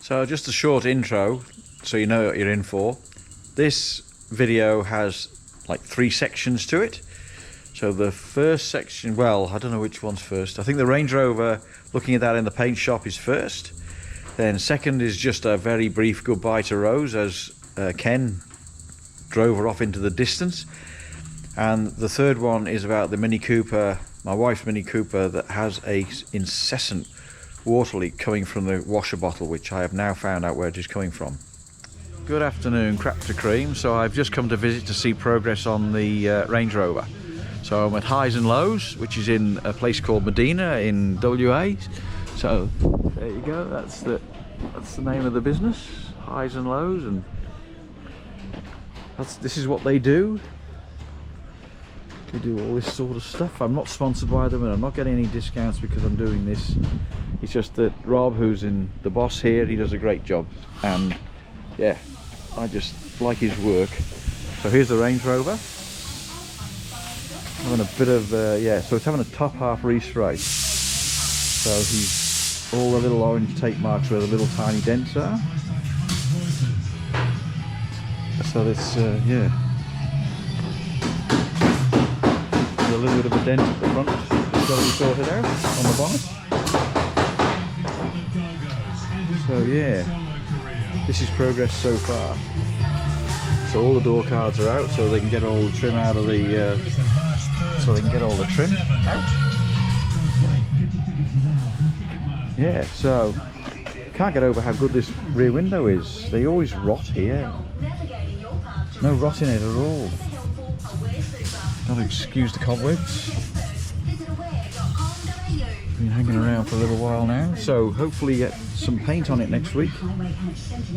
So just a short intro so you know what you're in for. This video has like 3 sections to it. So the first section, well, I don't know which one's first. I think the Range Rover, looking at that in the paint shop, is first. Then second is just a very brief goodbye to Rose as Ken drove her off into the distance. And the third one is about the Mini Cooper, my wife's Mini Cooper, that has a incessant water leak coming from the washer bottle, which I have now found out where it is coming from. Good afternoon, Crap to Cream. So I've just come to visit to see progress on the Range Rover. So I'm at Highs and Lows, which is in a place called Medina in WA. So there you go, that's the name of the business, Highs and Lows, and this is what they do. They do all this sort of stuff. I'm not sponsored by them and I'm not getting any discounts because I'm doing this. It's just that Rob, who's the boss here, he does a great job, and yeah, I just like his work. So here's the Range Rover, having a bit of so it's having a top half respray. So he's all the little orange tape marks where the little tiny dents are. So this a little bit of a dent at the front, it's got to be sorted out on the bonnet. So yeah, this is progress so far. So all the door cards are out, so they can get all the trim out of the trim out. Yeah, so can't get over how good this rear window is. They always rot here. No rot in it at all. Gotta excuse the cobwebs. Been hanging around for a little while now, so hopefully get some paint on it next week.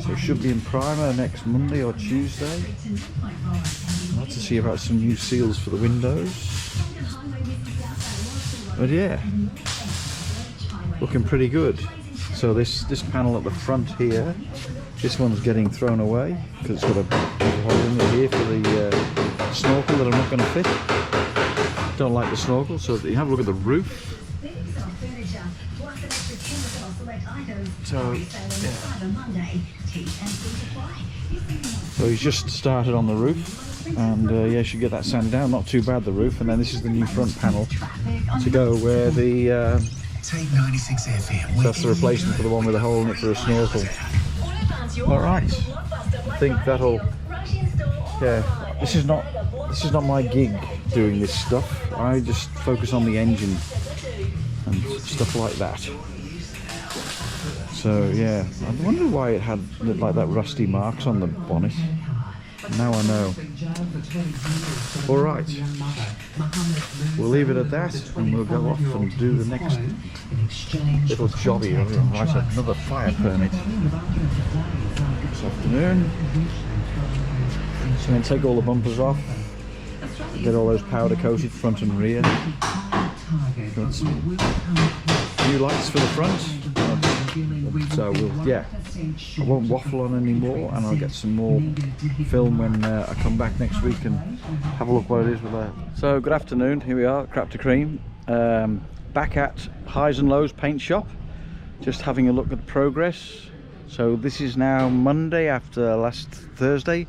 So it should be in primer next Monday or Tuesday. I'll have to see about some new seals for the windows. But yeah, looking pretty good. So this panel at the front here, this one's getting thrown away because it's got a hole in it here for the snorkel that I'm not going to fit. Don't like the snorkel. So you have a look at the roof. So yeah. So he's just started on the roof, and yeah, should get that sanded down. Not too bad, the roof. And then this is the new front panel to go where the that's the replacement for the one with a hole in it for a snorkel. All right, I think that'll. Yeah, this is not my gig doing this stuff. I just focus on the engine and stuff like that. So yeah, I wonder why it had like that rusty marks on the bonnet. Now I know. All right, we'll leave it at that, and we'll go off and do the next little jobby. Write another fire permit this afternoon. So then take all the bumpers off, get all those powder coated front and rear. Got some new lights for the front. So I won't waffle on anymore, and I'll get some more film when I come back next week and have a look what it is with that. So good afternoon, here we are, Crap to Cream, back at Highs and Lows paint shop, just having a look at progress. So this is now Monday after last Thursday.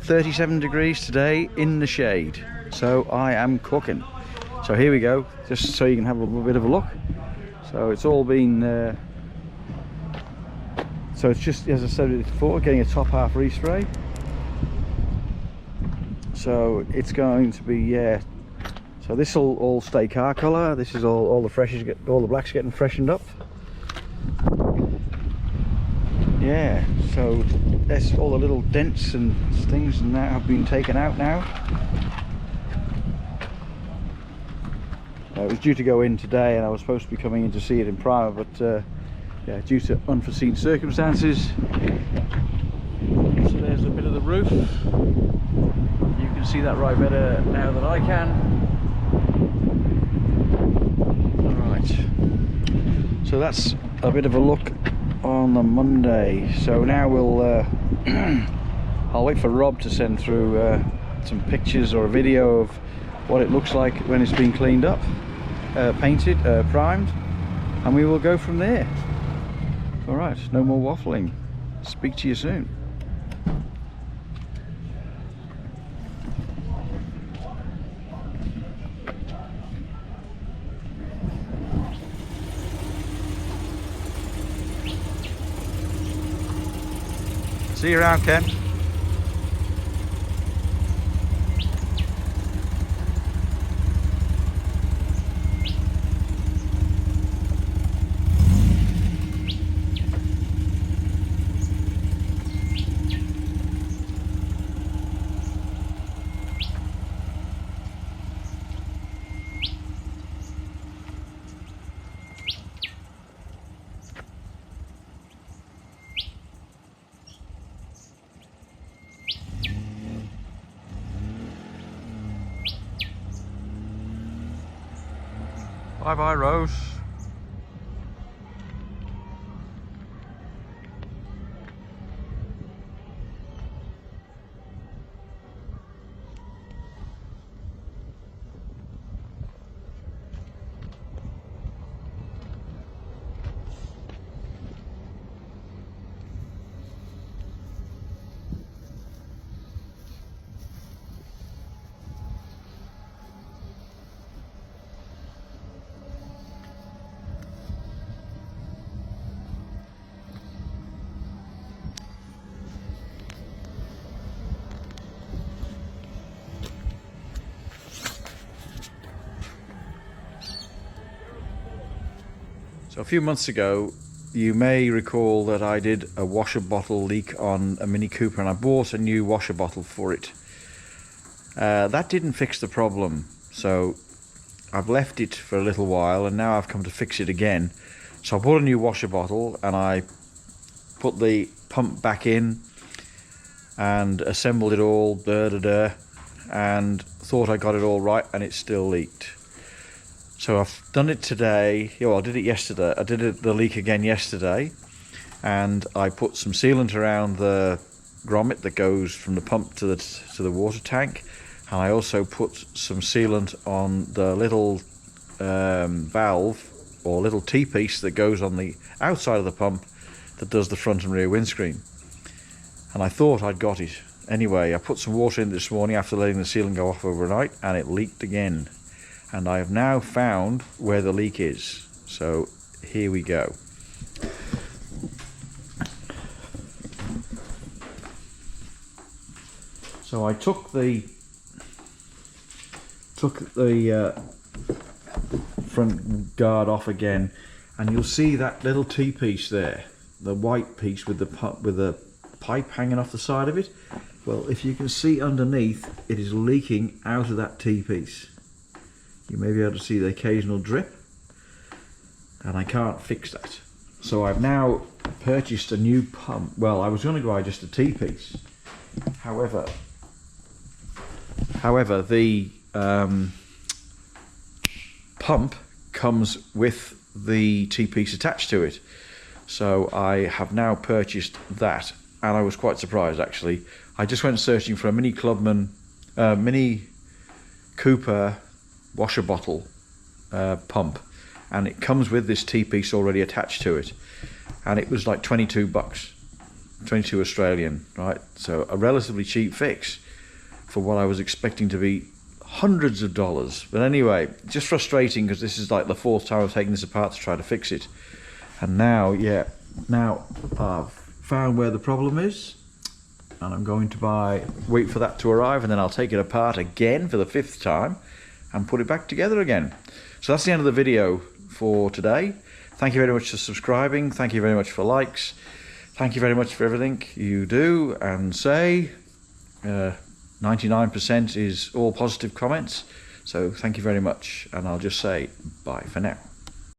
37 degrees today in the shade, so I am cooking. So here we go, just so you can have a little bit of a look. So it's all been so it's just, as I said before, getting a top half respray. So it's going to be so this will all stay car colour. This is all the freshes, all the blacks getting freshened up. Yeah, so that's all the little dents and things and that have been taken out now. It was due to go in today, and I was supposed to be coming in to see it in primer, but yeah, due to unforeseen circumstances. So there's a bit of the roof. You can see that right better now than I can. Alright, so that's a bit of a look on the Monday. So now we'll I'll wait for Rob to send through some pictures or a video of what it looks like when it's been cleaned up, painted, primed, and we will go from there. Alright, no more waffling. Speak to you soon. See you around, Ken. Bye bye, Rose. So a few months ago, you may recall that I did a washer bottle leak on a Mini Cooper, and I bought a new washer bottle for it. That didn't fix the problem, so I've left it for a little while, and now I've come to fix it again. So I bought a new washer bottle and I put the pump back in and assembled it all, and thought I got it all right, and it still leaked. So I've done it today. Well, I did it yesterday. I did the leak again yesterday, and I put some sealant around the grommet that goes from the pump to the water tank, and I also put some sealant on the little valve or little T-piece that goes on the outside of the pump that does the front and rear windscreen. And I thought I'd got it. Anyway, I put some water in this morning after letting the sealant go off overnight, and it leaked again. And I have now found where the leak is. So here we go. So I took the front guard off again, and you'll see that little T-piece there, the white piece with the pipe hanging off the side of it. Well, if you can see underneath, it is leaking out of that T-piece. You may be able to see the occasional drip, and I can't fix that. So I've now purchased a new pump. Well, I was going to buy just a T-piece. However, the pump comes with the T-piece attached to it. So I have now purchased that, and I was quite surprised actually. I just went searching for a Mini Clubman, Mini Cooper washer bottle pump, and it comes with this T-piece already attached to it, and it was like 22 bucks, 22 Australian, right? So a relatively cheap fix for what I was expecting to be hundreds of dollars. But anyway, just frustrating because this is like the fourth time I've taken this apart to try to fix it, and now I've found where the problem is, and I'm going to wait for that to arrive, and then I'll take it apart again for the fifth time and put it back together again. So that's the end of the video for today. Thank you very much for subscribing. Thank you very much for likes. Thank you very much for everything you do and say. 99% is all positive comments. So thank you very much, and I'll just say bye for now.